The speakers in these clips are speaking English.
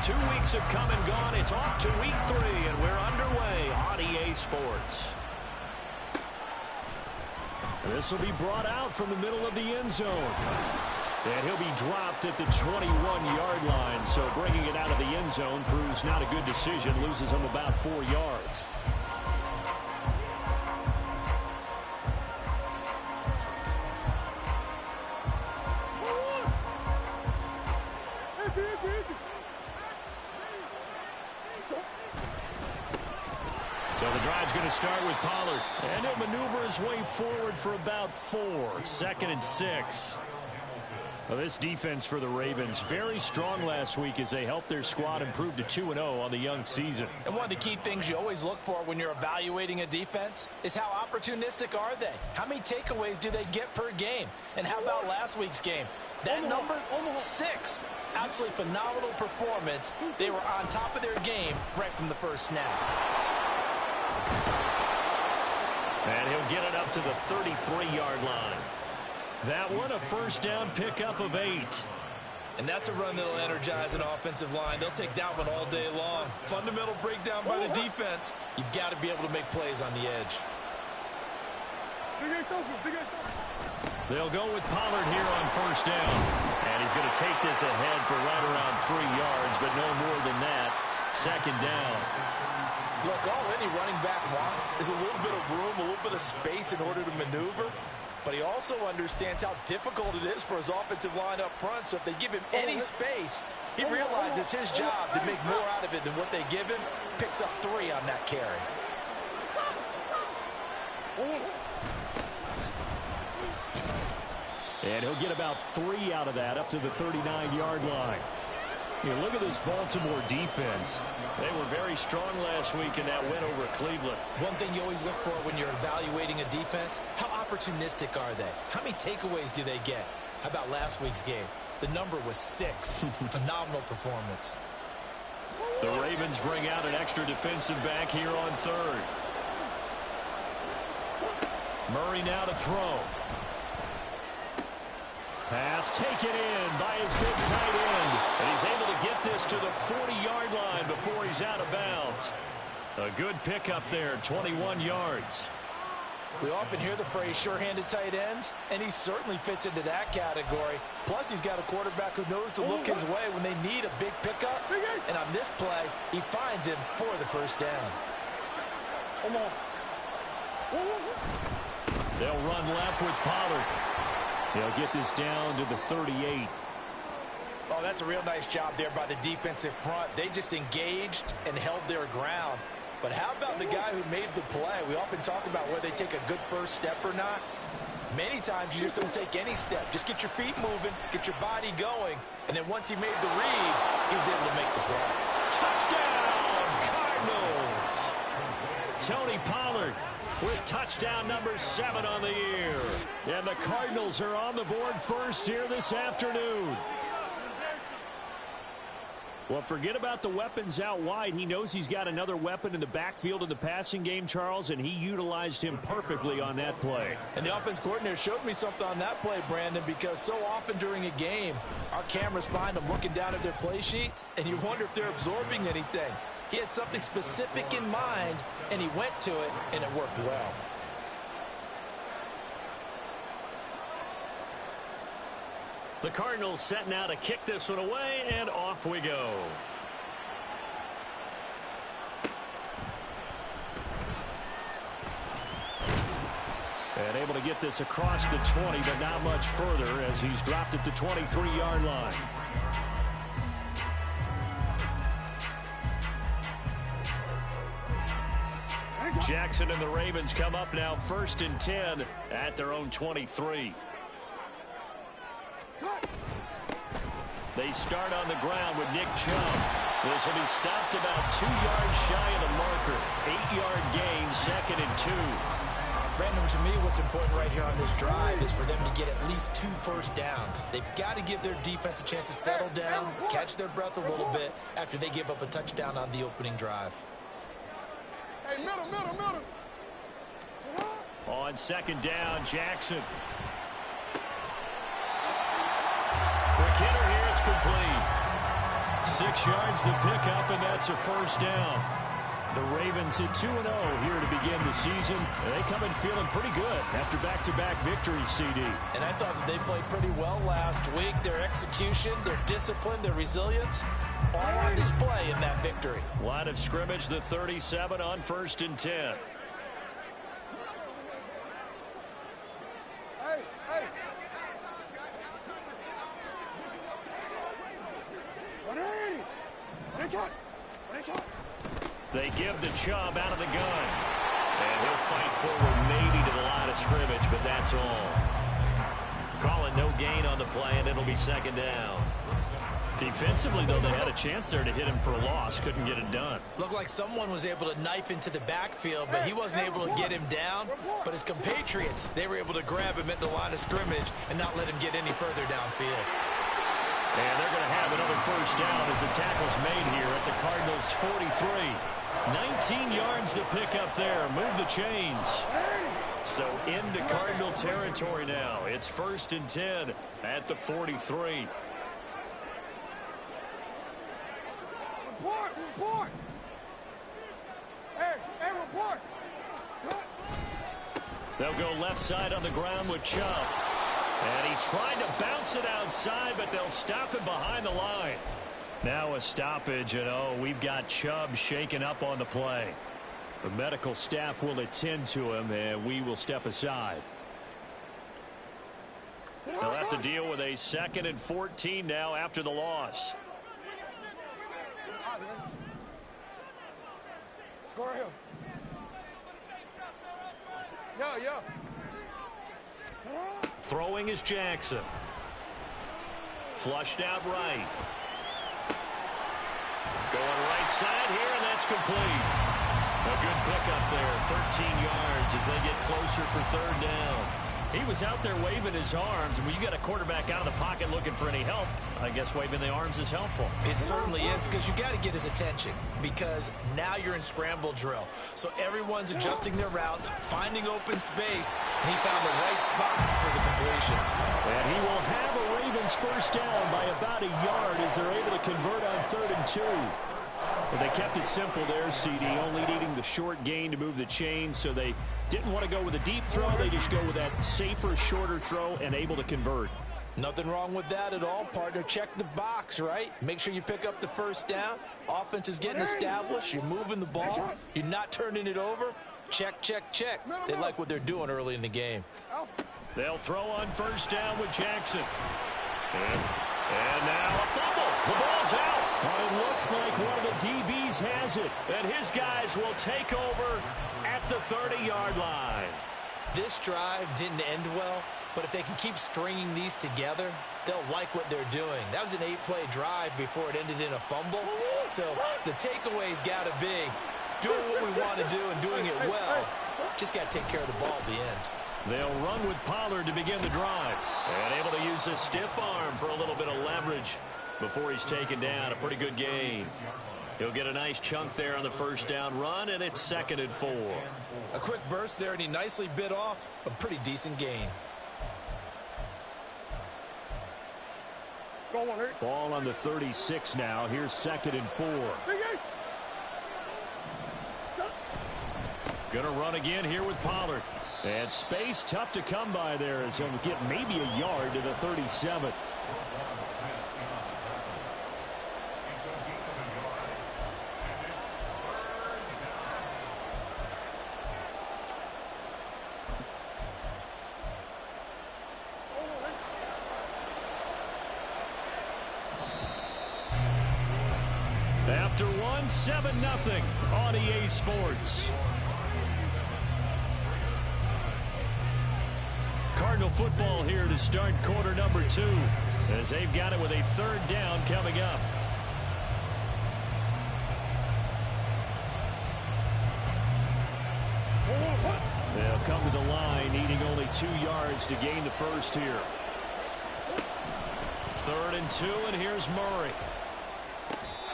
2 weeks have come and gone. It's off to week 3, and we're underway on EA Sports. This will be brought out from the middle of the end zone. And he'll be dropped at the 21-yard line. So bringing it out of the end zone proves not a good decision. Loses him about 4 yards. So the drive's going to start with Pollard. And he'll maneuver his way forward for about 4. 2nd and 6. Well, this defense for the Ravens, very strong last week as they helped their squad improve to 2-0 on the young season. And one of the key things you always look for when you're evaluating a defense is how opportunistic are they? How many takeaways do they get per game? And how about last week's game? That number, 6. Absolutely phenomenal performance. They were on top of their game right from the first snap. And he'll get it up to the 33-yard line. That one, a first down pickup of 8. And that's a run that'll energize an offensive line. They'll take that one all day long. Fundamental breakdown by the defense. You've got to be able to make plays on the edge. They'll go with Pollard here on first down. And he's going to take this ahead for right around 3 yards, but no more than that. 2nd down. Look, all any running back wants is a little bit of room, a little bit of space in order to maneuver. But he also understands how difficult it is for his offensive line up front. So if they give him any space, he realizes his job to make more out of it than what they give him. Picks up 3 on that carry. And he'll get about 3 out of that up to the 39-yard line. Here, look at this Baltimore defense. They were very strong last week in that win over Cleveland. One thing you always look for when you're evaluating a defense, how opportunistic are they? How many takeaways do they get? How about last week's game? The number was 6. Phenomenal performance. The Ravens bring out an extra defensive back here on 3rd. Murray now to throw. Pass taken in by his big tight end. And he's able to get this to the 40-yard line before he's out of bounds. A good pickup there, 21 yards. We often hear the phrase sure-handed tight ends, and he certainly fits into that category. Plus, he's got a quarterback who knows to look his way when they need a big pickup. And on this play, he finds him for the first down. They'll run left with Pollard. They'll get this down to the 38. Oh, that's a real nice job there by the defensive front. They just engaged and held their ground. But how about the guy who made the play? We often talk about whether they take a good first step or not. Many times you just don't take any step. Just get your feet moving, get your body going. And then once he made the read, he was able to make the play. Touchdown, Cardinals! Tony Pollard with touchdown number 7 on the year. And the Cardinals are on the board first here this afternoon. Well, forget about the weapons out wide. He knows he's got another weapon in the backfield in the passing game, Charles, and he utilized him perfectly on that play. And the offense coordinator showed me something on that play, Brandon, because so often during a game, our cameras find them looking down at their play sheets, and you wonder if they're absorbing anything. He had something specific in mind, and he went to it, and it worked well. The Cardinals set now to kick this one away, and off we go. And able to get this across the 20, but not much further as he's dropped at the 23-yard line. Jackson and the Ravens come up now 1st and 10 at their own 23. They start on the ground with Nick Chubb. This will be stopped about 2 yards shy of the marker. 8-yard gain, 2nd and 2. Brandon, to me, what's important right here on this drive is for them to get at least 2 first downs. They've got to give their defense a chance to settle down, catch their breath a little bit after they give up a touchdown on the opening drive. Hey, middle. On 2nd down, Jackson. Quick hitter here, it's complete. 6 yards the pickup, and that's a first down. The Ravens at 2-0 here to begin the season. They come in feeling pretty good after back-to-back victories, CD. And I thought that they played pretty well last week. Their execution, their discipline, their resilience, all on display in that victory. Line of scrimmage, the 37 on 1st and 10. They give the Chubb out of the gun. And he'll fight forward maybe to the line of scrimmage, but that's all. Calling no gain on the play, and it'll be 2nd down. Defensively, though, they had a chance there to hit him for a loss. Couldn't get it done. Looked like someone was able to knife into the backfield, but he wasn't able to get him down. But his compatriots, they were able to grab him at the line of scrimmage and not let him get any further downfield. And they're going to have another first down as the tackle's made here at the Cardinals' 43. 19 yards to pick up there. Move the chains. So into Cardinal territory now. It's 1st and 10 at the 43. Report! Hey, report! They'll go left side on the ground with Chubb. And he tried to bounce it outside, but they'll stop him behind the line. Now a stoppage, and we've got Chubb shaken up on the play. The medical staff will attend to him, and we will step aside. They'll have to deal with a 2nd and 14 now after the loss. Go ahead. Yo. Throwing is Jackson. Flushed out right. Going right side here, and that's complete. A good pickup there, 13 yards as they get closer for 3rd down. He was out there waving his arms, and when you got a quarterback out of the pocket looking for any help, I guess waving the arms is helpful. It certainly is, because you got to get his attention, because now you're in scramble drill. So everyone's adjusting their routes, finding open space, and he found the right spot for the completion. And he will have a Ravens first down by about a yard as they're able to convert on 3rd and 2. So they kept it simple there, CD, only needing the short gain to move the chains, so they didn't want to go with a deep throw. They just go with that safer, shorter throw and able to convert. Nothing wrong with that at all, partner. Check the box, right? Make sure you pick up the first down. Offense is getting established. You're moving the ball. You're not turning it over. Check. They like what they're doing early in the game. They'll throw on first down with Jackson. And now a fumble. The ball's out. Well, it looks like one of the DBs has it. And his guys will take over at the 30-yard line. This drive didn't end well, but if they can keep stringing these together, they'll like what they're doing. That was an 8-play drive before it ended in a fumble. So the takeaway's got to be doing what we want to do and doing it well. Just got to take care of the ball at the end. They'll run with Pollard to begin the drive. And able to use a stiff arm for a little bit of leverage before he's taken down. A pretty good gain. He'll get a nice chunk there on the first down run, and it's 2nd and 4. A quick burst there, and he nicely bit off a pretty decent gain. Ball on the 36 now. Here's 2nd and 4. Gonna run again here with Pollard. And space tough to come by there as he'll get maybe a yard to the 37. After one, 7-0 on EA Sports. Cardinal football here to start quarter number 2 as they've got it with a 3rd down coming up. They'll come to the line needing only 2 yards to gain the first here. 3rd and 2, and here's Murray.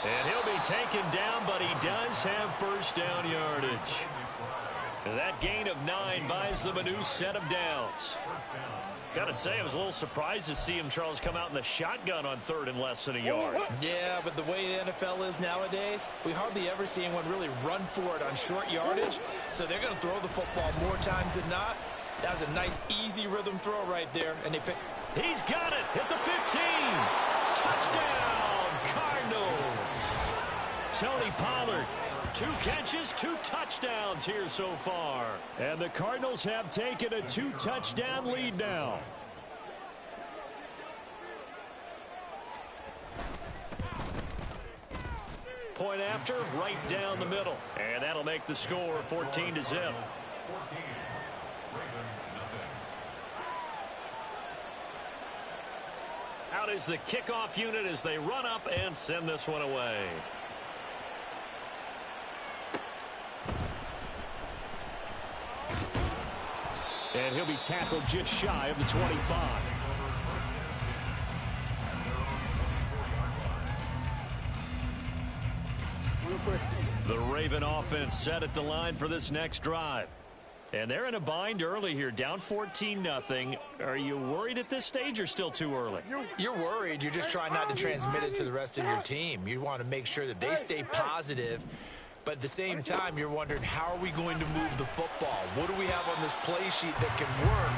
And he'll be taken down, but he does have first down yardage. That gain of 9 buys them a new set of downs. Gotta say, I was a little surprised to see him, Charles, come out in the shotgun on 3rd and less than a yard. Yeah, but the way the NFL is nowadays, we hardly ever see anyone really run for it on short yardage. So they're going to throw the football more times than not. That was a nice, easy rhythm throw right there. And they pick. He's got it at the 15. Touchdown, Cardinals. Tony Pollard. 2 catches, 2 touchdowns here so far. And the Cardinals have taken a 2-touchdown lead now. Point after, right down the middle. And that'll make the score 14-0. Out is the kickoff unit as they run up and send this one away. And he'll be tackled just shy of the 25. The Raven offense set at the line for this next drive. And they're in a bind early here, down 14-0. Are you worried at this stage or still too early? You're worried. You're just trying not to transmit it to the rest of your team. You want to make sure that they stay positive. But at the same time, you're wondering, how are we going to move the football? What do we have on this play sheet that can work?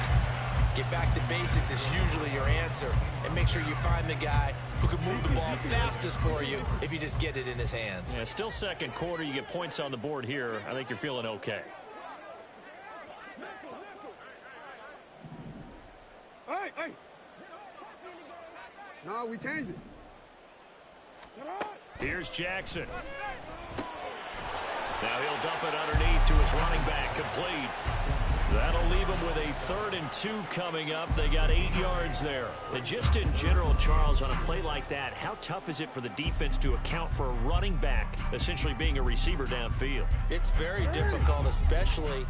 Get back to basics is usually your answer. And make sure you find the guy who can move the ball fastest for you if you just get it in his hands. Yeah, still second quarter. You get points on the board here. I think you're feeling okay. Hey! No, we changed it. Here's Jackson. Now he'll dump it underneath to his running back, complete. That'll leave him with a 3rd and 2 coming up. They got 8 yards there. And just in general, Charles, on a play like that, how tough is it for the defense to account for a running back essentially being a receiver downfield? It's very difficult, especially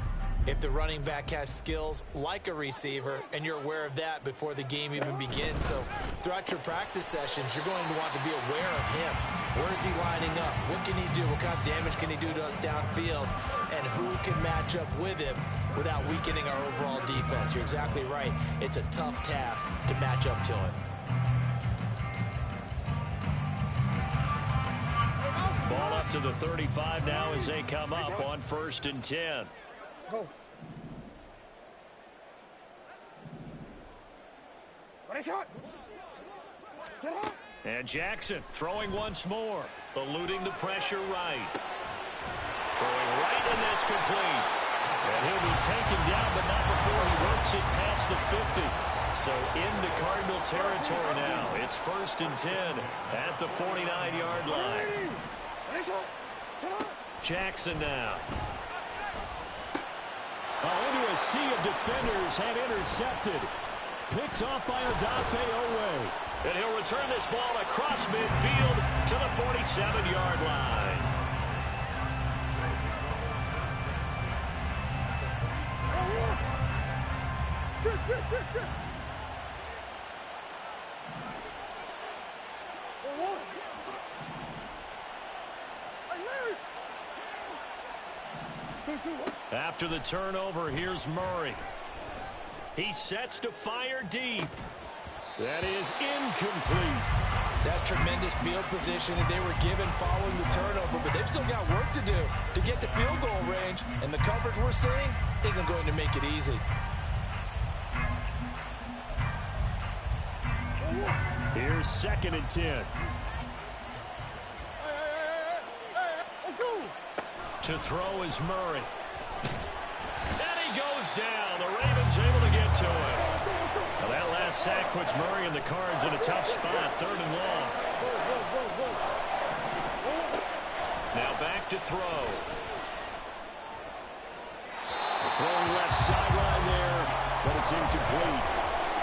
if the running back has skills like a receiver, and you're aware of that before the game even begins. So throughout your practice sessions, you're going to want to be aware of him. Where is he lining up? What can he do? What kind of damage can he do to us downfield? And who can match up with him without weakening our overall defense? You're exactly right. It's a tough task to match up to him. Ball up to the 35 now as they come up on 1st and 10. Go. Ready, shot. And Jackson throwing once more, eluding the pressure right. Throwing right, and that's complete. And he'll be taken down, but not before he works it past the 50. So into Cardinal territory now. It's 1st and 10 at the 49-yard line. Jackson now. Into a sea of defenders and intercepted. Picked off by Odafe Owe. And he'll return this ball across midfield to the 47-yard line. Shit. After the turnover, here's Murray. He sets to fire deep. That is incomplete. That's tremendous field position that they were given following the turnover, but they've still got work to do to get to field goal range, and the coverage we're seeing isn't going to make it easy. Here's 2nd and 10. Let's go. To throw is Murray. And he goes down. The Ravens able to get to him. Well, that last sack puts Murray and the Cards in a tough spot. 3rd and long. Now back to throw. Throwing left sideline there, but it's incomplete.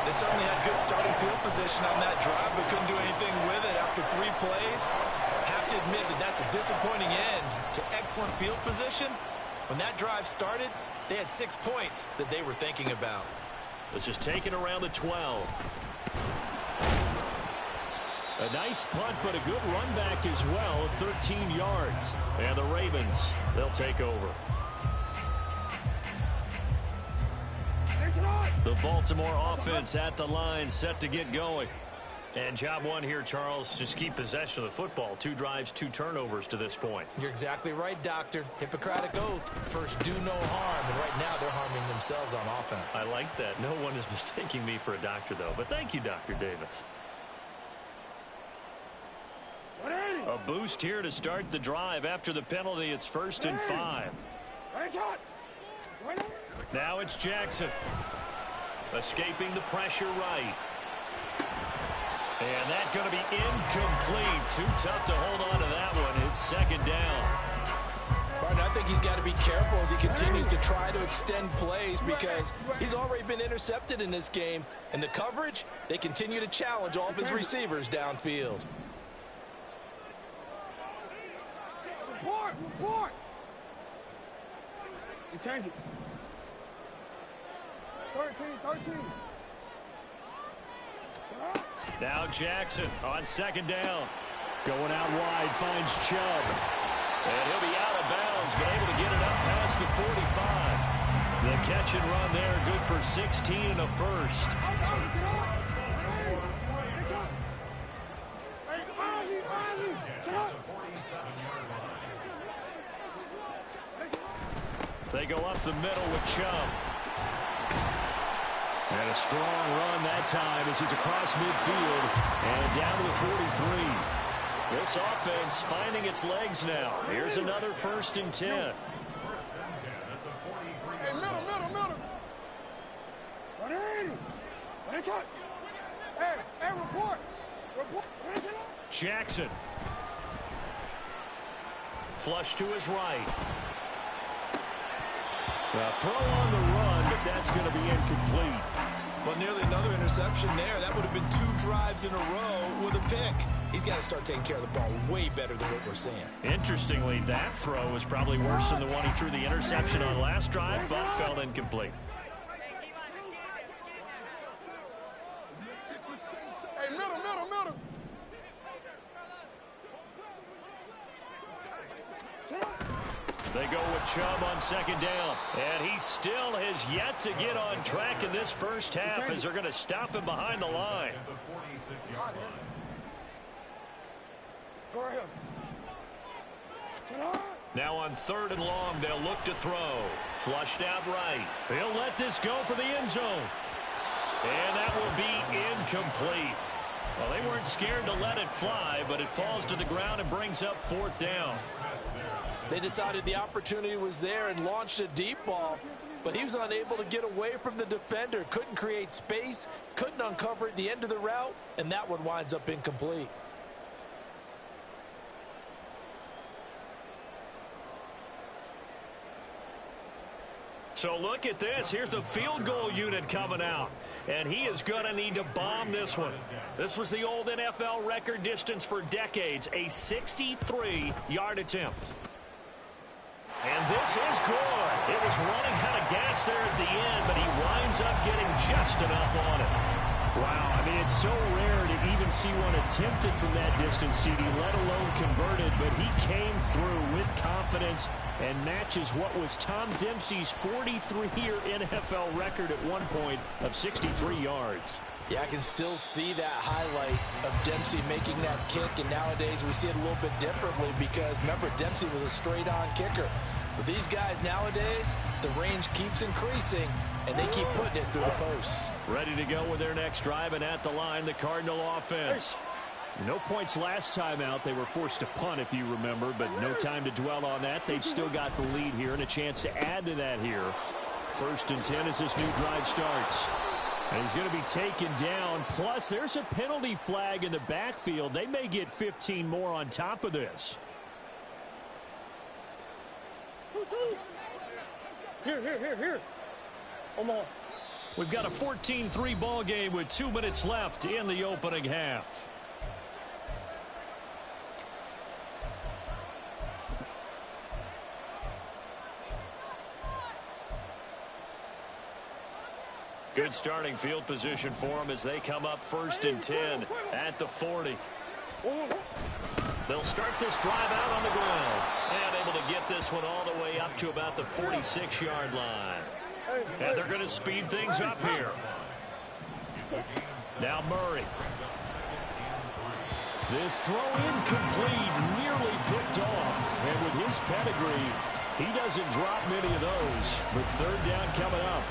They certainly had good starting field position on that drive, but couldn't do anything with it after 3 plays. Have to admit that that's a disappointing end to excellent field position. When that drive started, they had 6 points that they were thinking about. This is taken around the 12. A nice punt, but a good run back as well, 13 yards. And the Ravens, they'll take over. Next run. The Baltimore offense at the line, set to get going. And job one here, Charles, just keep possession of the football. 2 drives, 2 turnovers to this point. You're exactly right, Doctor. Hippocratic oath. First, do no harm. And right now, they're harming themselves on offense. I like that. No one is mistaking me for a doctor, though. But thank you, Dr. Davis. A boost here to start the drive. After the penalty, it's 1st and 5. Now it's Jackson. Escaping the pressure right. And that's going to be incomplete. Too tough to hold on to that one. It's 2nd down. Martin, I think he's got to be careful as he continues to try to extend plays because he's already been intercepted in this game. And the coverage, they continue to challenge all of his receivers downfield. Report! You change it. 13. Now Jackson on 2nd down. Going out wide, finds Chubb. And he'll be out of bounds, but able to get it up past the 45. The catch and run there, good for 16 and a first. They go up the middle with Chubb. And a strong run that time as he's across midfield and down to the 43. This offense finding its legs now. Here's another 1st and 10. Hey, middle. Hey, report. Jackson. Flush to his right. A throw on the run, but that's going to be incomplete. Well, nearly another interception there. That would have been 2 drives in a row with a pick. He's got to start taking care of the ball way better than what we're seeing. Interestingly, that throw was probably worse than the one he threw the interception on last drive, but fell incomplete. Hey, middle. They go with Chubb on 2nd down. And he still has yet to get on track in this first half as they're going to stop him behind the line. Go ahead. Now on 3rd and long, they'll look to throw. Flushed out right. He'll let this go for the end zone. And that will be incomplete. Well, they weren't scared to let it fly, but it falls to the ground and brings up 4th down. They decided the opportunity was there and launched a deep ball, but he was unable to get away from the defender, couldn't create space, couldn't uncover at the end of the route, and that one winds up incomplete. So look at this. Here's the field goal unit coming out. And he is going to need to bomb this one. This was the old NFL record distance for decades, a 63-yard attempt. And this is good. It was running out of gas there at the end, but he winds up getting just enough on it. Wow, I mean, it's so rare to even see one attempted from that distance, CD, let alone converted, but he came through with confidence and matches what was Tom Dempsey's 43-year NFL record at one point of 63 yards. Yeah, I can still see that highlight of Dempsey making that kick, and nowadays we see it a little bit differently because, remember, Dempsey was a straight-on kicker. But these guys nowadays, the range keeps increasing, and they keep putting it through the posts. Ready to go with their next drive, and at the line, the Cardinal offense. No points last time out. They were forced to punt, if you remember, but no time to dwell on that. They've still got the lead here and a chance to add to that here. 1st and 10 as this new drive starts. And he's going to be taken down. Plus, there's a penalty flag in the backfield. They may get 15 more on top of this. Here. Come on. We've got a 14-3 ball game with 2 minutes left in the opening half. Good starting field position for them as they come up 1st and 10 at the 40. They'll start this drive out on the ground and able to get this one all the way up to about the 46-yard line. And they're going to speed things up here. Now Murray. This throw incomplete, nearly picked off. And with his pedigree, he doesn't drop many of those. But third down coming up.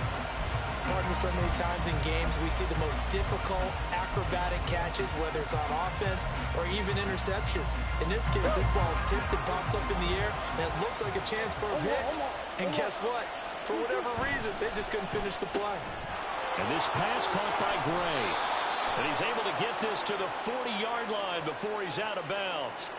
Pardon me, so many times in games we see the most difficult acrobatic catches, whether it's on offense or even interceptions. In this case, this ball's tipped and popped up in the air, and it looks like a chance for a pick. And guess what? For whatever reason, they just couldn't finish the play. And this pass caught by Gray. And he's able to get this to the 40-yard line before he's out of bounds.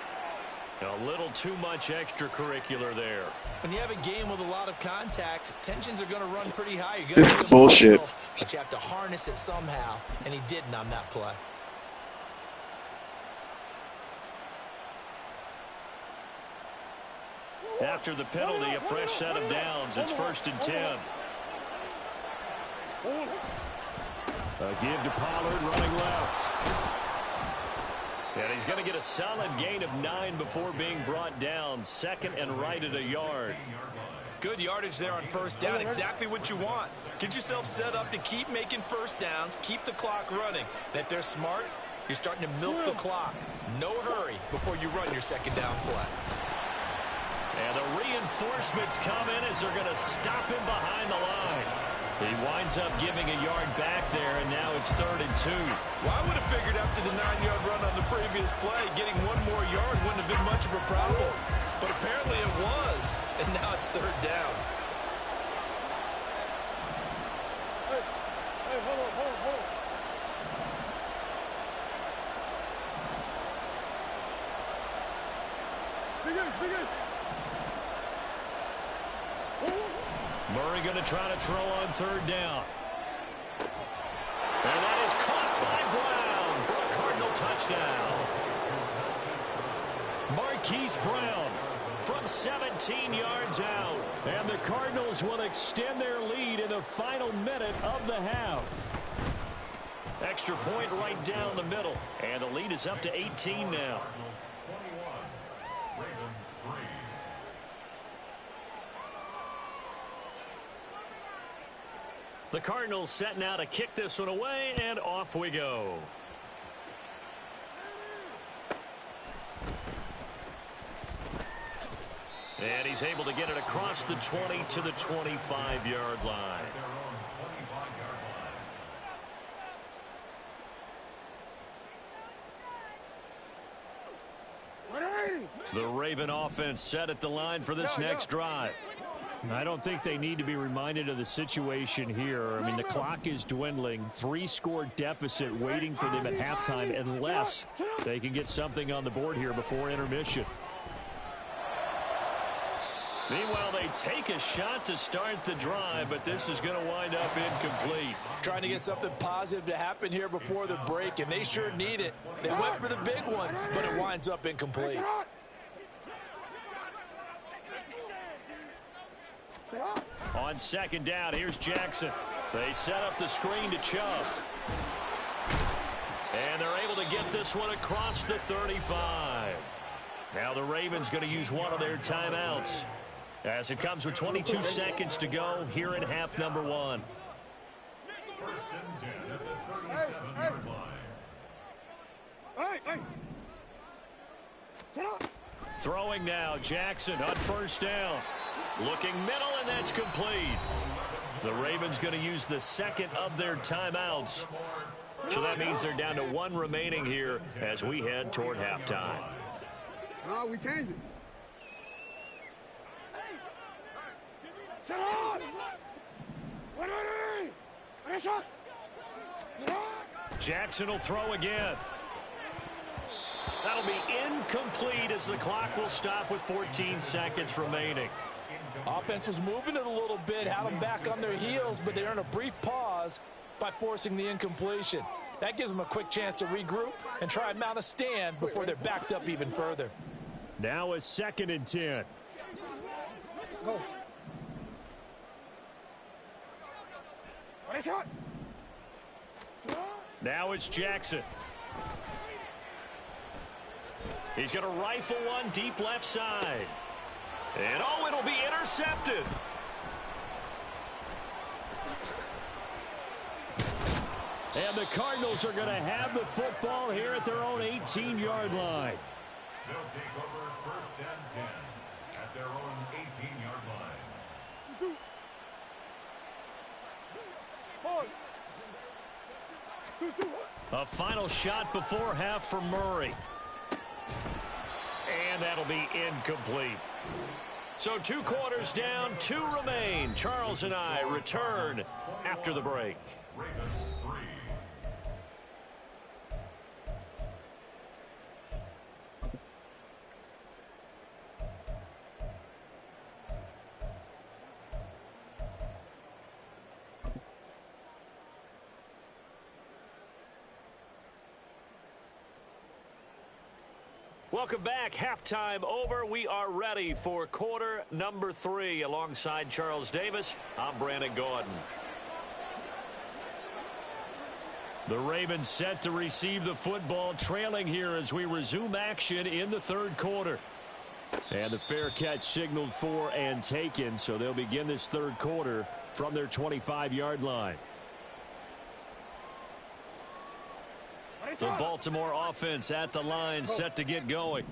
A little too much extracurricular there. When you have a game with a lot of contact, tensions are going to run pretty high. This is bullshit. But you have to harness it somehow, and he didn't on that play. After the penalty, a fresh set of downs. It's 1st and 10. A give to Pollard running left. And he's going to get a solid gain of 9 before being brought down. 2nd and right at a yard. Good yardage there on first down. Exactly what you want. Get yourself set up to keep making first downs, keep the clock running. And if they're smart, you're starting to milk the clock. No hurry before you run your second down play. And the reinforcements come in as they're going to stop him behind the line. He winds up giving a yard back there, and now it's 3rd and 2. Well, I would have figured after the 9-yard run on the previous play, getting one more yard wouldn't have been much of a problem. But apparently it was, and now it's 3rd down. Hey, hold on. Big ace. Murray going to try to throw on 3rd down. And that is caught by Brown for a Cardinal touchdown. Marquise Brown from 17 yards out. And the Cardinals will extend their lead in the final minute of the half. Extra point right down the middle. And the lead is up to 18 now. The Cardinals set now to kick this one away, and off we go. And he's able to get it across the 20 to the 25-yard line. The Raven offense set at the line for this next drive. I don't think they need to be reminded of the situation here. I mean, the clock is dwindling. 3-score deficit waiting for them at halftime unless they can get something on the board here before intermission. Meanwhile, they take a shot to start the drive, but this is going to wind up incomplete. Trying to get something positive to happen here before the break, and they sure need it. They went for the big one, but it winds up incomplete. On 2nd down, here's Jackson. They set up the screen to Chubb. And they're able to get this one across the 35. Now the Ravens going to use one of their timeouts as it comes with 22 seconds to go here in half number 1. 1st and 10 at the 37-yard line. Throwing now, Jackson on 1st down. Looking middle, and that's complete. The Ravens going to use the 2nd of their timeouts. So that means they're down to 1 remaining here as we head toward halftime. No, we changed it. Set on! Jackson will throw again. That'll be incomplete as the clock will stop with 14 seconds remaining. Offense was moving it a little bit, had them back on their heels, but they earn a brief pause by forcing the incompletion. That gives them a quick chance to regroup and try and mount a stand before they're backed up even further. Now a 2nd and 10. Go. Now it's Jackson. He's going to rifle one deep left side. And oh, it'll be intercepted. And the Cardinals are going to have the football here at their own 18-yard line. They'll take over first and 10 at their own 18-yard line. A final shot before half for Murray. And that'll be incomplete. So 2 quarters down, 2 remain. Charles and I return after the break. Ravens 3. Welcome back. Halftime over. We are ready for quarter number 3. Alongside Charles Davis, I'm Brandon Gordon. The Ravens set to receive the football, trailing here as we resume action in the third quarter. And the fair catch signaled for and taken, so they'll begin this third quarter from their 25-yard line. The Baltimore offense at the line, set to get going.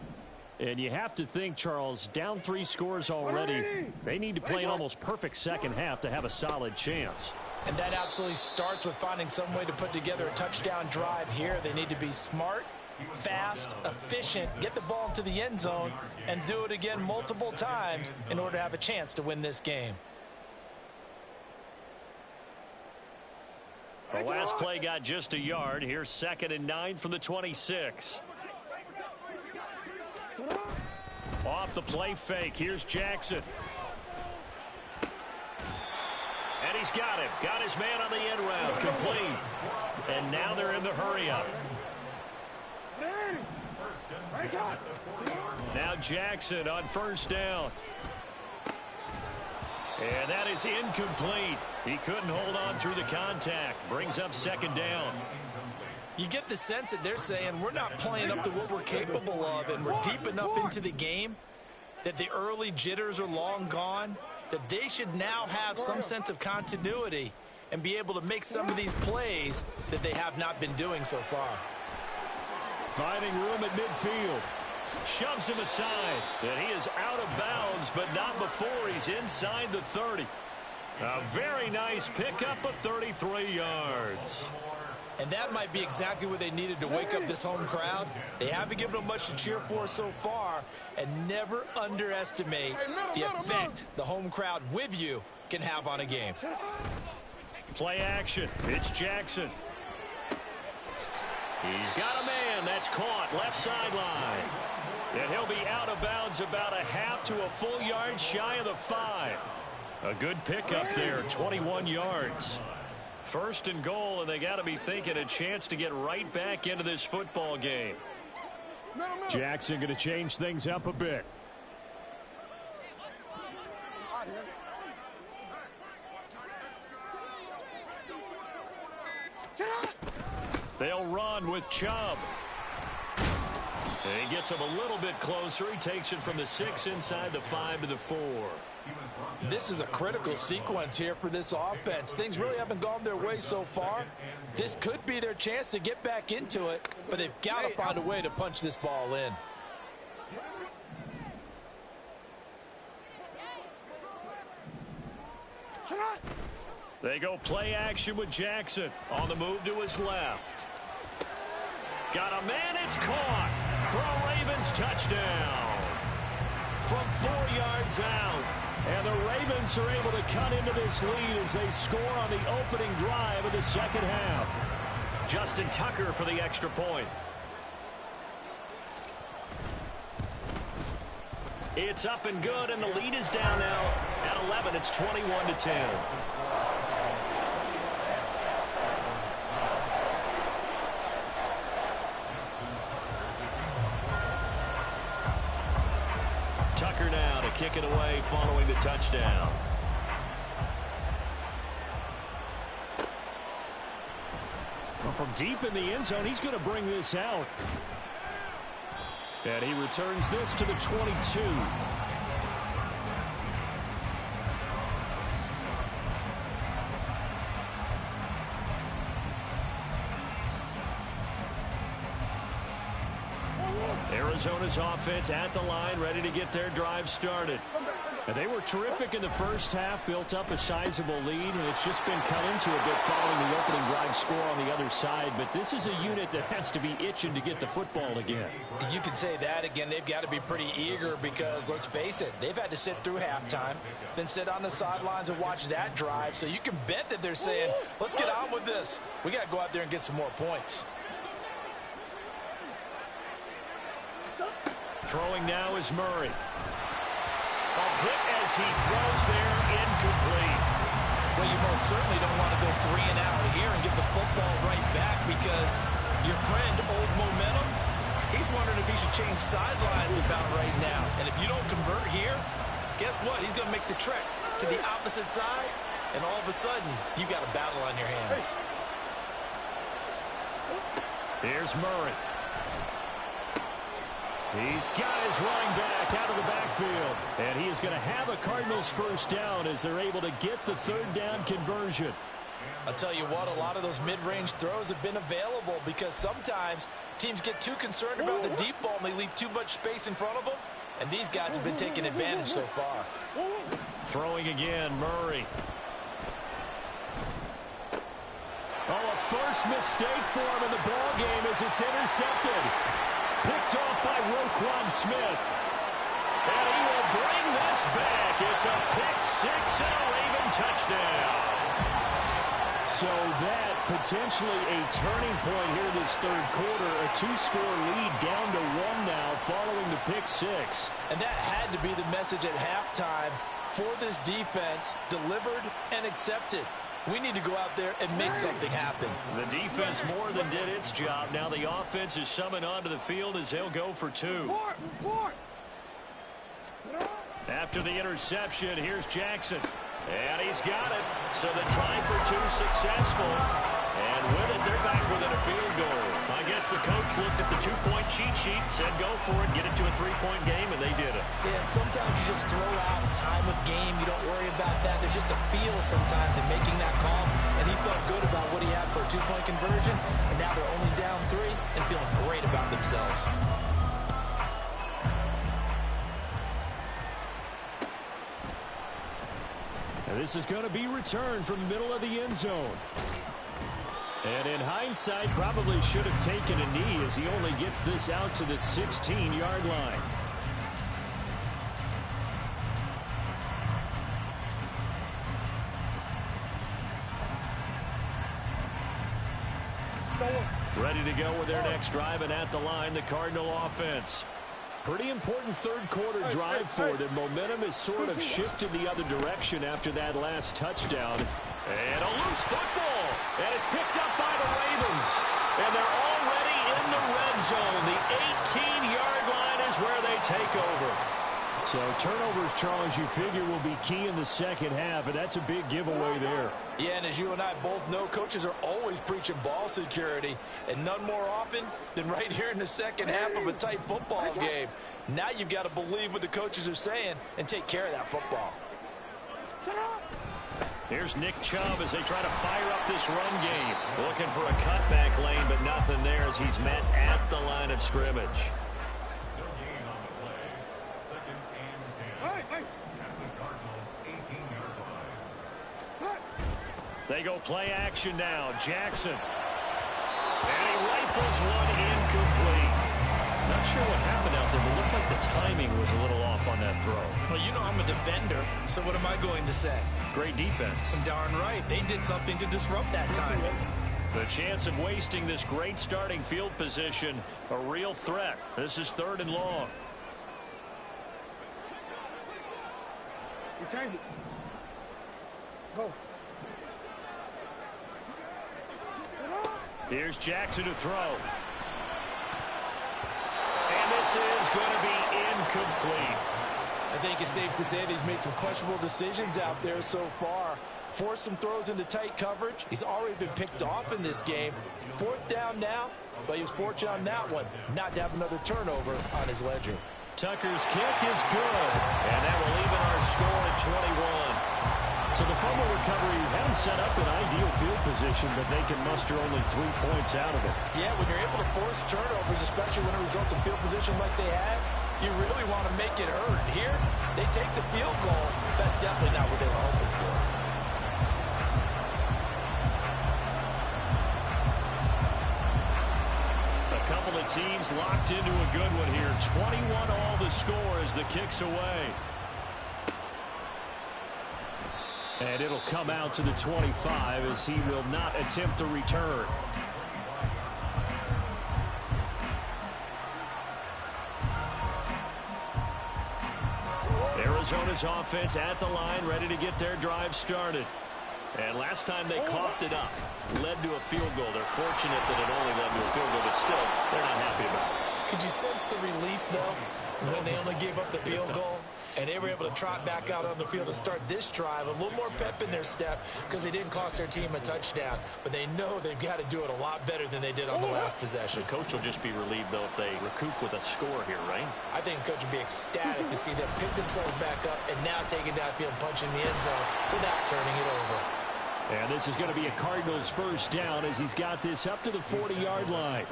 And you have to think, Charles, down 3 scores already. They need to play an almost perfect second half to have a solid chance. And that absolutely starts with finding some way to put together a touchdown drive here. They need to be smart, fast, efficient, get the ball into the end zone, and do it again multiple times in order to have a chance to win this game. The last play got just a yard. Here's 2nd and 9 from the 26. Off the play fake. Here's Jackson. And he's got him. Got his man on the end round. Complete. And now they're in the hurry up. Now Jackson on first down. And that is incomplete. He couldn't hold on through the contact. Brings up 2nd down. You get the sense that they're saying we're not playing up to what we're capable of, and we're deep enough into the game that the early jitters are long gone, that they should now have some sense of continuity and be able to make some of these plays that they have not been doing so far. Finding room at midfield. Shoves him aside. And he is out of bounds, but not before he's inside the 30. A very nice pickup of 33 yards. And that might be exactly what they needed to wake up this home crowd. They haven't given them much to cheer for so far, and never underestimate the effect the home crowd with you can have on a game. Play action. It's Jackson. He's got a man. That's caught. Left sideline. And he'll be out of bounds about a half to a full yard shy of the 5. A good pickup there, 21 yards. 1st and goal, and they got to be thinking a chance to get right back into this football game. Jackson going to change things up a bit. They'll run with Chubb. And he gets him a little bit closer. He takes it from the 6 inside the 5 to the 4. This is a critical sequence here for this offense. Things really haven't gone their way so far. This could be their chance to get back into it, but they've got to find a way to punch this ball in. They go play action with Jackson on the move to his left. Got a man, it's caught for a Ravens touchdown from 4 yards out. And the Ravens are able to cut into this lead as they score on the opening drive of the second half. Justin Tucker for the extra point. It's up and good, and the lead is down now at 11. It's 21-10. Tucker now to kick it away following the touchdown. Well, from deep in the end zone, he's going to bring this out. And he returns this to the 22. Arizona's offense at the line, ready to get their drive started. And they were terrific in the first half, built up a sizable lead, and it's just been cut into a bit following the opening drive score on the other side. But this is a unit that has to be itching to get the football again. You can say that again. They've got to be pretty eager because, let's face it, they've had to sit through halftime, then sit on the sidelines and watch that drive. So you can bet that they're saying, let's get on with this. We got to go out there and get some more points. Throwing now is Murray. A hit as he throws there, incomplete. Well, you most certainly don't want to go 3 and out here and get the football right back because your friend, Old Momentum, he's wondering if he should change sidelines about right now. And if you don't convert here, guess what? He's going to make the trek to the opposite side, and all of a sudden, you've got a battle on your hands. Here's Murray. He's got his running back out of the backfield. And he is going to have a Cardinals first down as they're able to get the third down conversion. I'll tell you what, a lot of those mid-range throws have been available because sometimes teams get too concerned about the deep ball and they leave too much space in front of them. And these guys have been taking advantage so far. Throwing again, Murray. Oh, a first mistake for him in the ball game as it's intercepted. Picked off by Roquan Smith. And he will bring this back. It's a pick six and a Raven touchdown. So that potentially a turning point here this third quarter. A 2-score lead down to 1 now following the pick six. And that had to be the message at halftime for this defense. Delivered and accepted. We need to go out there and make something happen. The defense more than did its job. Now the offense is summoned onto the field as they'll go for 2. After the interception, here's Jackson. And he's got it. So the try for 2 successful. And with it, they're back within a field goal. I guess the coach looked at the 2-point cheat sheet, said go for it, get it to a 3-point game, and they did it. Yeah, and sometimes you just throw out time of game. You don't worry about that. There's just a feel sometimes in making that call. And he felt good about what he had for a 2-point conversion. And now they're only down 3 and feeling great about themselves. And this is going to be returned from the middle of the end zone. And in hindsight, probably should have taken a knee as he only gets this out to the 16-yard line. Ready to go with their next drive, and at the line, the Cardinal offense. Pretty important third quarter drive for them. Momentum has sort of shifted the other direction after that last touchdown. And a loose football. And it's picked up by the Ravens. And they're already in the red zone. The 18-yard line is where they take over. So turnovers, Charles, you figure will be key in the second half, and that's a big giveaway there. Yeah, and as you and I both know, coaches are always preaching ball security, and none more often than right here in the second half of a tight football game. Now you've got to believe what the coaches are saying and take care of that football. Here's Nick Chubb as they try to fire up this run game. Looking for a cutback lane, but nothing there as he's met at the line of scrimmage. They go play action now. Jackson. And he rifles one incomplete. Not sure what happened out there, but it looked like the timing was a little off on that throw. Well, you know I'm a defender, so what am I going to say? Great defense. Darn right. They did something to disrupt that timing. The chance of wasting this great starting field position, a real threat. This is 3rd and long. You change it. Go. Here's Jackson to throw. And this is going to be incomplete. I think it's safe to say that he's made some questionable decisions out there so far. Forced some throws into tight coverage. He's already been picked off in this game. 4th down now, but he was fortunate on that one not to have another turnover on his ledger. Tucker's kick is good, and that will even our score at 21. So the fumble recovery had them set up in ideal field position, but they can muster only 3 points out of it. Yeah, when you're able to force turnovers, especially when it results in field position like they had, you really want to make it hurt. Here, they take the field goal. That's definitely not what they were hoping for. A couple of teams locked into a good one here. 21 all the score as the kick's away. And it'll come out to the 25 as he will not attempt to return. Arizona's offense at the line, ready to get their drive started. And last time they coughed it up, led to a field goal. They're fortunate that it only led to a field goal, but still, they're not happy about it. Could you sense the relief, though, when they only gave up the field goal? And they were able to trot back out on the field and start this drive. A little more pep in their step because they didn't cost their team a touchdown. But they know they've got to do it a lot better than they did on the last possession. The coach will just be relieved, though, if they recoup with a score here, right? I think the coach would be ecstatic to see them pick themselves back up and now take it downfield and punch in the end zone without turning it over. And this is going to be a Cardinals first down as he's got this up to the 40-yard line.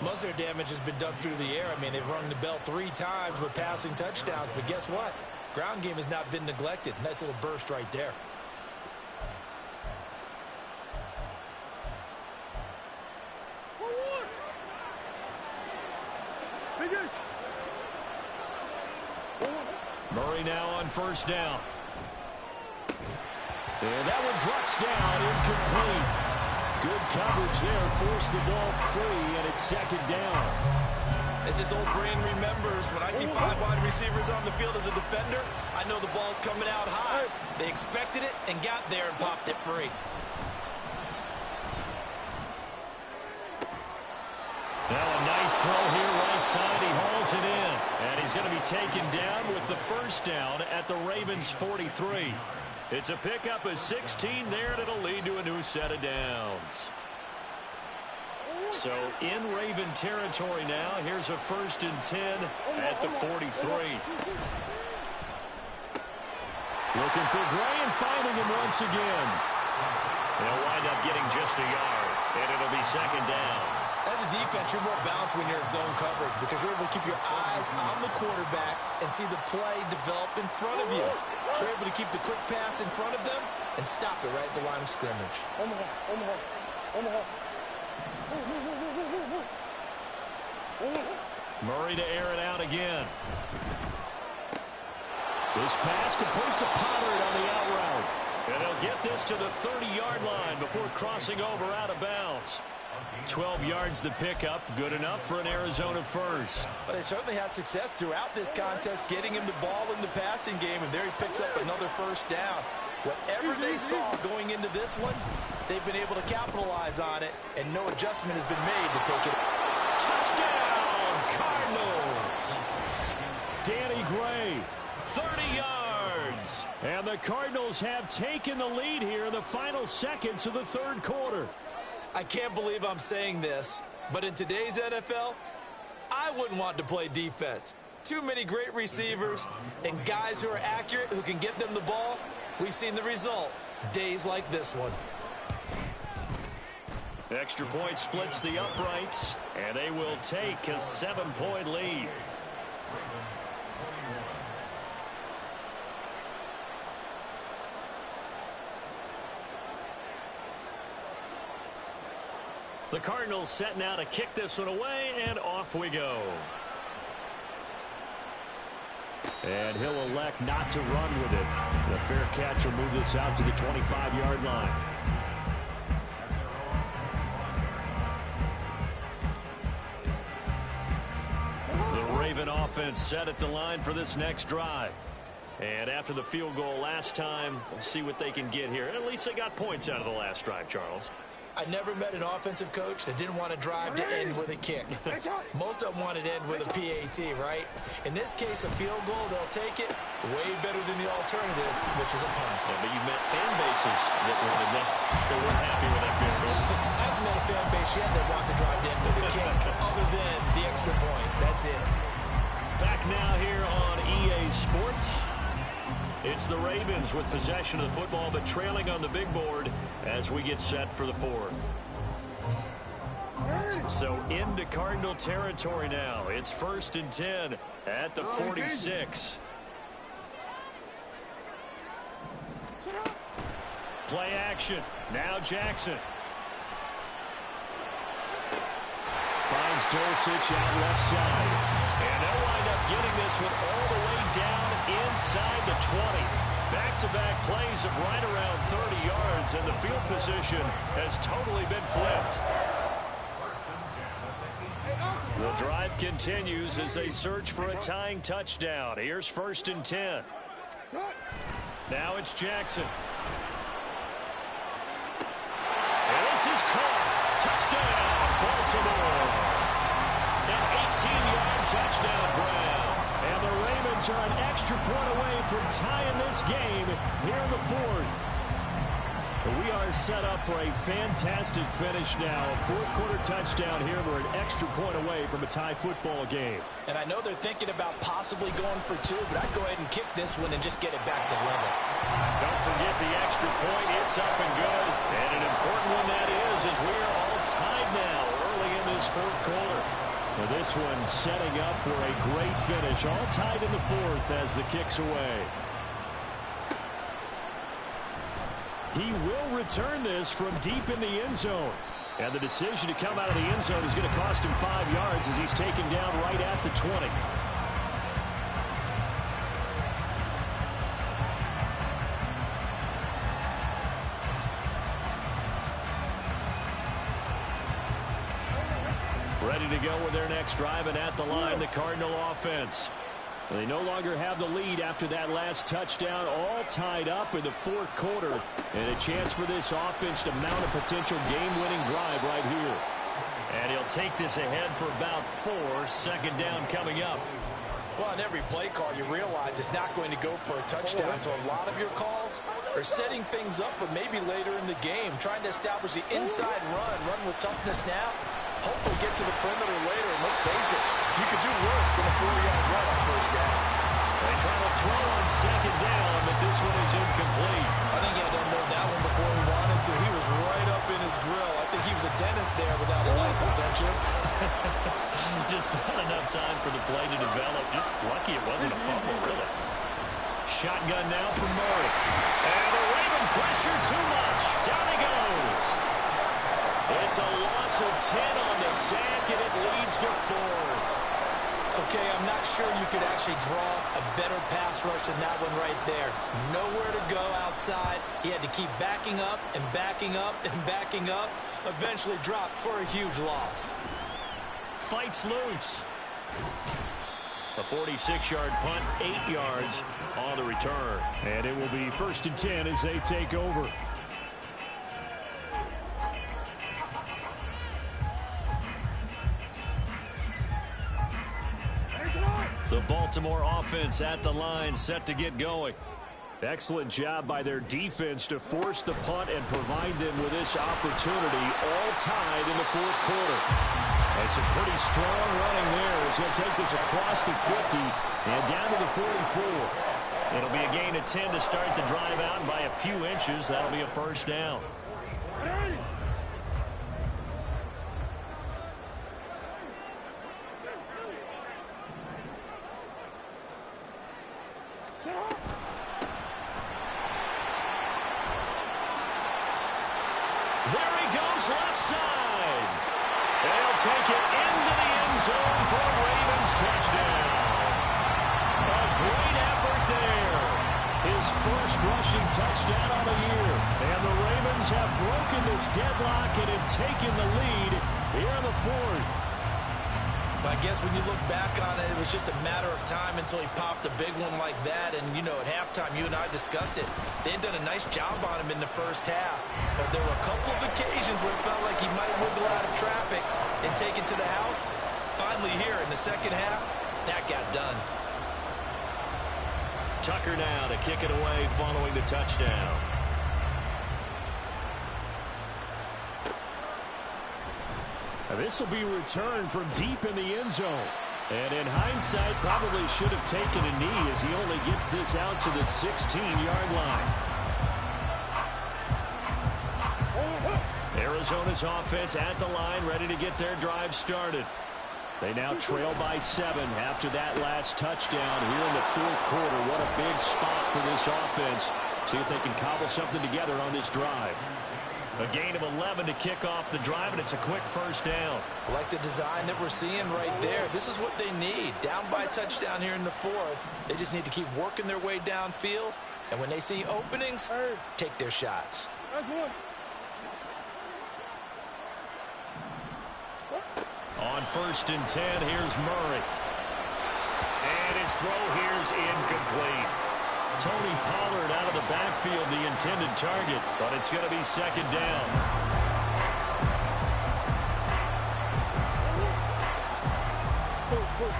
Most of their damage has been done through the air. I mean, they've rung the bell 3 times with passing touchdowns. But guess what? Ground game has not been neglected. Nice little burst right there. Murray now on first down. And that one drops down, incomplete. Good coverage there, forced the ball free, and it's second down. As this old brain remembers, when I see 5 wide receivers on the field as a defender, I know the ball's coming out high. They expected it and got there and popped it free. Now a nice throw here right side. He hauls it in. And he's going to be taken down with the first down at the Ravens' 43. It's a pickup of 16 there, and it'll lead to a new set of downs. So in Raven territory now, here's a 1st and 10 at the 43. Looking for Gray and finding him once again. They'll wind up getting just a yard, and it'll be second down. As a defense, you're more balanced when you're in zone coverage because you're able to keep your eyes on the quarterback and see the play develop in front of you. You're able to keep the quick pass in front of them and stop it right at the line of scrimmage. Murray to air it out again. This pass completes a Pollard on the out route. And they'll get this to the 30-yard line before crossing over out of bounds. 12 yards the pickup, good enough for an Arizona first. But they certainly had success throughout this contest getting him the ball in the passing game, and there he picks up another first down. Whatever they saw going into this one, they've been able to capitalize on it, and no adjustment has been made to take it. Touchdown, Cardinals! Danny Gray, 30 yards. And the Cardinals have taken the lead here in the final seconds of the third quarter. I can't believe I'm saying this, but in today's NFL, I wouldn't want to play defense. Too many great receivers and guys who are accurate who can get them the ball. We've seen the result, days like this one. Extra point splits the uprights, and they will take a 7-point lead. The Cardinals set now to kick this one away, and off we go. And he'll elect not to run with it. The fair catch will move this out to the 25-yard line. The Raven offense set at the line for this next drive. And after the field goal last time, we'll see what they can get here. At least they got points out of the last drive, Charles. I never met an offensive coach that didn't want to drive to end with a kick. Most of them wanted to end with a PAT, right? In this case, a field goal, they'll take it way better than the alternative, which is a punt. Yeah, but you met fan bases that weren't happy with that field goal. I haven't met a fan base yet that wants to drive to end with a kick, other than the extra point. That's it. Back now here on EA Sports. It's the Ravens with possession of the football, but trailing on the big board as we get set for the fourth. So into Cardinal territory now. It's 1st and 10 at the 46. Play action. Now Jackson. Finds Dulcich out left side. And they'll wind up getting this one all the way down inside the 20. Back-to-back plays of right around 30 yards, and the field position has totally been flipped. The drive continues as they search for a tying touchdown. Here's 1st and 10. Now it's Jackson. And this is caught. Touchdown, Baltimore. An 18-yard touchdown grab. And the Ravens are an extra point away from tying this game here in the fourth. We are set up for a fantastic finish now. A fourth-quarter touchdown here. We're an extra point away from a tie football game. And I know they're thinking about possibly going for 2, but I'd go ahead and kick this one and just get it back to level. Don't forget the extra point. It's up and good. And an important one that is, as we are all tied now early in this fourth quarter. Now this one setting up for a great finish. All tied in the fourth as the kick's away. He will return this from deep in the end zone. And the decision to come out of the end zone is going to cost him 5 yards as he's taken down right at the 20. Ready to go with their next drive, and at the line, the Cardinal offense. They no longer have the lead after that last touchdown, all tied up in the fourth quarter. And a chance for this offense to mount a potential game-winning drive right here. And he'll take this ahead for about 4. 2nd down coming up. Well, on every play call, you realize it's not going to go for a touchdown. So a lot of your calls are setting things up for maybe later in the game, trying to establish the inside run with toughness now. Hopefully get to the perimeter later, and let's face it, you could do worse than a 4-yard run on 1st down. They try to throw on 2nd down, but this one is incomplete. I think he had to unload that one before he wanted to. He was right up in his grill. I think he was a dentist there without a license, don't you? Just not enough time for the play to develop. Just lucky it wasn't a fumble, really. Shotgun now from Murray. And the Raven pressure too much. Down he goes. It's a loss of 10 on the sack, and it leads to 4th. Okay, I'm not sure you could actually draw a better pass rush than that one right there. Nowhere to go outside. He had to keep backing up and backing up and backing up. Eventually dropped for a huge loss. Fights loose. A 46-yard punt, 8 yards on the return. And it will be 1st and 10 as they take over. The Baltimore offense at the line, set to get going. Excellent job by their defense to force the punt and provide them with this opportunity, all tied in the fourth quarter. And some pretty strong running there as he'll take this across the 50 and down to the 44. It'll be a gain of 10 to start the drive out, and by a few inches, that'll be a 1st down. There he goes left side. They'll take it into the end zone for a Ravens touchdown. A great effort there. His first rushing touchdown on the year. And the Ravens have broken this deadlock and have taken the lead here in the fourth. But I guess when you look back on it, it was just a matter of time until he popped a big one like that. And, you know, at halftime, you and I discussed it. They had done a nice job on him in the first half. But there were a couple of occasions where it felt like he might wiggle out of traffic and take it to the house. Finally here in the second half, that got done. Tucker now to kick it away following the touchdown. This will be returned from deep in the end zone. And in hindsight, probably should have taken a knee as he only gets this out to the 16-yard line. Arizona's offense at the line, ready to get their drive started. They now trail by 7 after that last touchdown here in the fourth quarter. What a big spot for this offense. See if they can cobble something together on this drive. A gain of 11 to kick off the drive, and it's a quick first down. I like the design that we're seeing right there. This is what they need. Down by a touchdown here in the fourth. They just need to keep working their way downfield. And when they see openings, take their shots. That's one. On 1st and 10, here's Murray. And his throw here's incomplete. Tony Pollard out of the backfield, the intended target, but it's going to be second down. Push.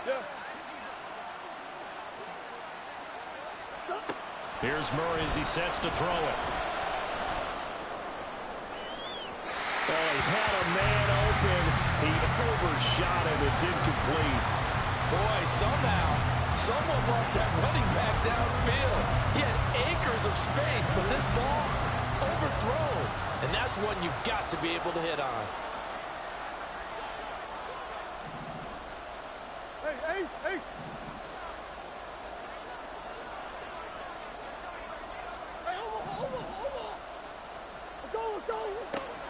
Yeah. Here's Murray as he sets to throw it. Oh, he had a man open. He overshot him. It's incomplete. Boy, somehow, someone lost that running back downfield. He had acres of space, but this ball overthrown. And that's one you've got to be able to hit on. Hey, Ace. Hey, over. Let's go.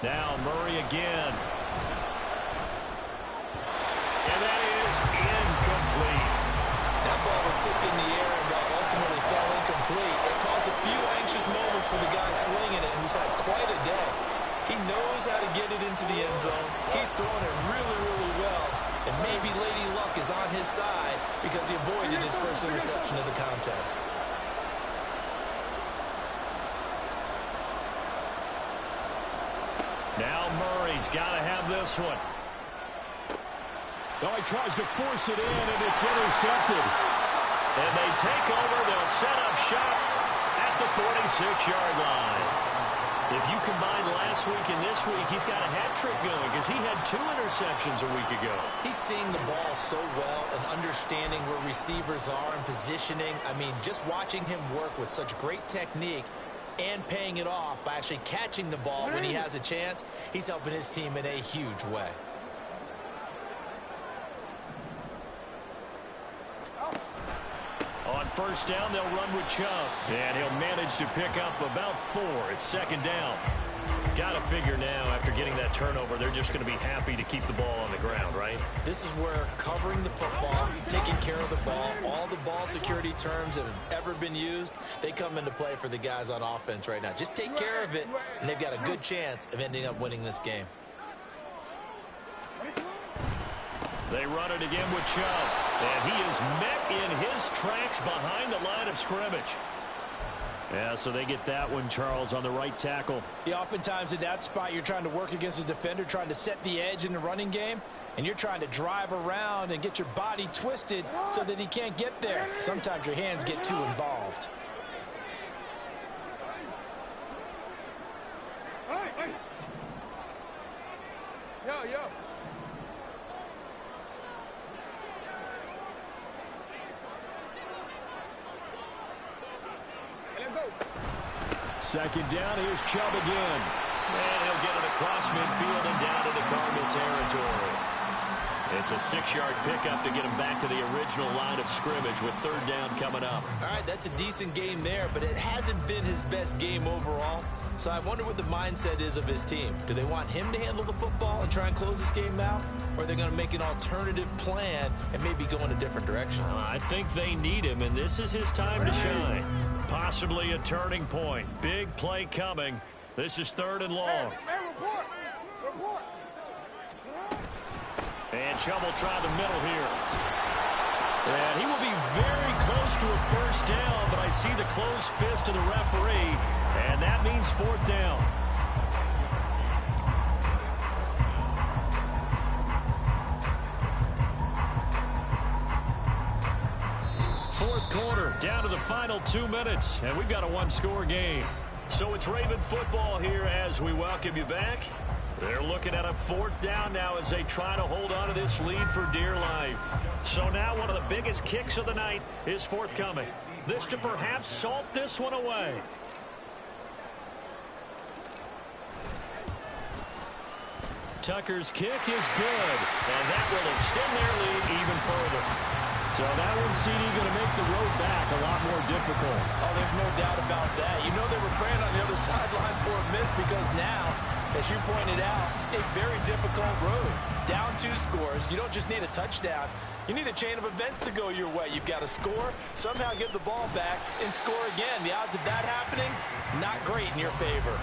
Now Murray again. And that is incomplete. That ball was tipped in the air and ultimately fell incomplete. It caused a few anxious moments for the guy swinging it, who's had quite a day. He knows how to get it into the end zone. He's throwing it really, really well. And maybe Lady Luck is on his side because he avoided his first interception of the contest. Now Murray's got to have this one. Oh, he tries to force it in, and it's intercepted. And they take over. They'll set up shop at the 46-yard line. If you combine last week and this week, he's got a hat trick going because he had 2 interceptions a week ago. He's seeing the ball so well and understanding where receivers are and positioning. I mean, just watching him work with such great technique and paying it off by actually catching the ball when he has a chance, he's helping his team in a huge way. On 1st down, they'll run with Chubb. And he'll manage to pick up about 4. It's second down. Got to figure now, after getting that turnover, they're just going to be happy to keep the ball on the ground, right? This is where covering the football, taking care of the ball, all the ball security terms that have ever been used, they come into play for the guys on offense right now. Just take care of it, and they've got a good chance of ending up winning this game. They run it again with Chubb. And he is met in his tracks behind the line of scrimmage. Yeah, so they get that one, Charles, on the right tackle. Yeah, oftentimes in that spot, you're trying to work against a defender, trying to set the edge in the running game, and you're trying to drive around and get your body twisted so that he can't get there. Sometimes your hands get too involved. Hey. Yo. Second down, here's Chubb again. And he'll get it across midfield and down into Cardinal territory. It's a 6-yard pickup to get him back to the original line of scrimmage with 3rd down coming up. All right, that's a decent game there, but it hasn't been his best game overall. So I wonder what the mindset is of his team. Do they want him to handle the football and try and close this game out? Or are they going to make an alternative plan and maybe go in a different direction? I think they need him, and this is his time to shine. Possibly a turning point. Big play coming. This is 3rd and long. Report. And Chubb will try the middle here. And he will be very close to a first down, but I see the closed fist of the referee, and that means 4th down. Fourth quarter, down to the final 2 minutes, and we've got a 1-score game. So it's Raven football here as we welcome you back. They're looking at a 4th down now as they try to hold on to this lead for dear life. So now one of the biggest kicks of the night is forthcoming. This to perhaps salt this one away. Tucker's kick is good, and that will extend their lead even further. So that one, CD, going to make the road back a lot more difficult. Oh, there's no doubt about that. You know they were praying on the other sideline for a miss because now, as you pointed out, a very difficult road. Down 2 scores. You don't just need a touchdown. You need a chain of events to go your way. You've got to score, somehow give the ball back, and score again. The odds of that happening, not great in your favor.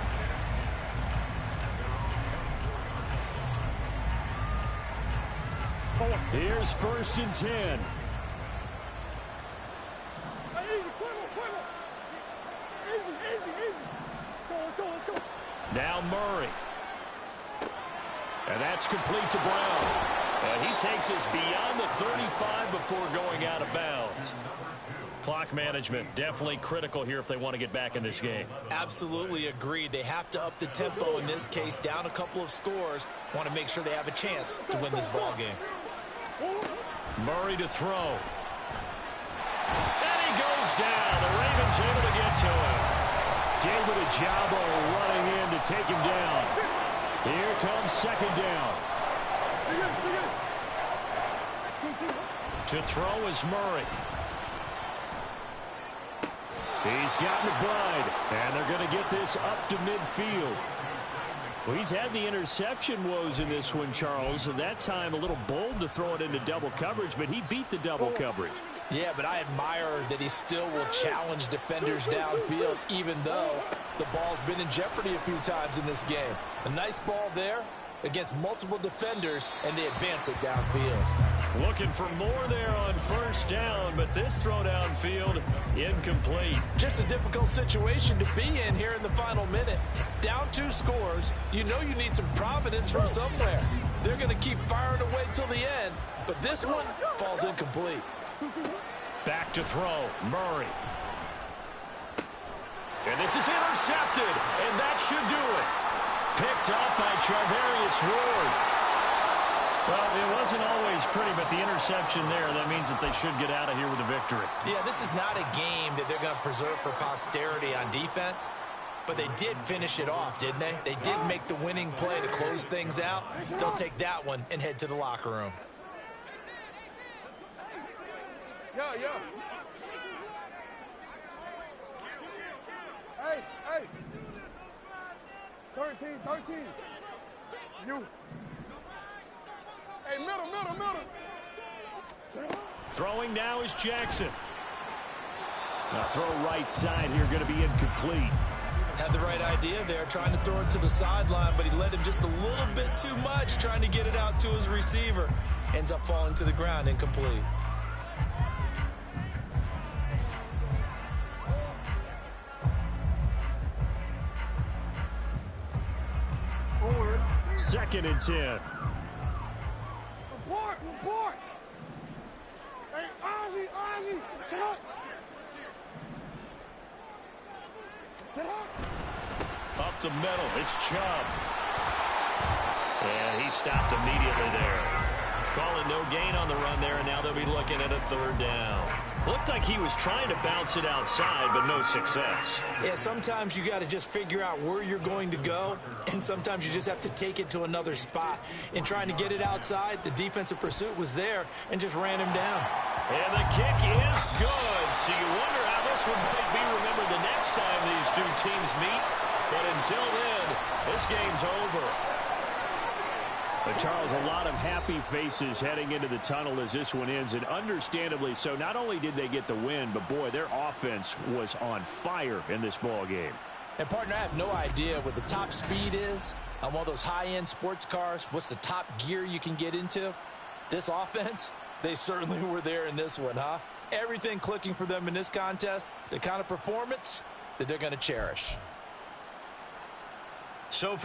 Here's 1st and 10. Now Murray. And that's complete to Brown. And he takes us beyond the 35 before going out of bounds. Clock management definitely critical here if they want to get back in this game. Absolutely agreed. They have to up the tempo in this case, down a couple of scores. Want to make sure they have a chance to win this ball game. Murray to throw. And he goes down. The Ravens able to get to him. David Ajabo running in to take him down. Here comes 2nd down. To throw is Murray. He's gotten the blind, and they're going to get this up to midfield. Well, he's had the interception woes in this one, Charles, and that time a little bold to throw it into double coverage, but he beat the double coverage. Yeah, but I admire that he still will challenge defenders downfield, even though the ball's been in jeopardy a few times in this game. A nice ball there against multiple defenders, and they advance it downfield. Looking for more there on 1st down, but this throw downfield incomplete. Just a difficult situation to be in here in the final minute. Down 2 scores, you know you need some providence from somewhere. They're going to keep firing away till the end, but this one falls incomplete. Back to throw, Murray. And this is intercepted, and that should do it. Picked up by Charvarius Ward. Well, it wasn't always pretty, but the interception there, that means that they should get out of here with a victory. Yeah, this is not a game that they're going to preserve for posterity on defense, but they did finish it off, didn't they? They did make the winning play to close things out. They'll take that one and head to the locker room. Yeah. Hey. 13. You. Hey, middle. Throwing now is Jackson. Now throw right side here, going to be incomplete. Had the right idea there, trying to throw it to the sideline, but he led him just a little bit too much, trying to get it out to his receiver. Ends up falling to the ground, incomplete. Forward. 2nd and 10. Report. Hey, Ozzy. Sit up. Up the middle, it's Chubb. And he stopped immediately there. Calling no gain on the run there, and now they'll be looking at a 3rd down. Looked like he was trying to bounce it outside, but no success. Yeah, sometimes you got to just figure out where you're going to go, and sometimes you just have to take it to another spot. In trying to get it outside, the defensive pursuit was there and just ran him down. And the kick is good. So you wonder how this one might be remembered the next time these two teams meet. But until then, this game's over. But Charles, a lot of happy faces heading into the tunnel as this one ends, and understandably so. Not only did they get the win, but boy, their offense was on fire in this ball game. And partner, I have no idea what the top speed is on one of those high-end sports cars. What's the top gear you can get into? This offense, they certainly were there in this one, huh? Everything clicking for them in this contest, the kind of performance that they're going to cherish. So for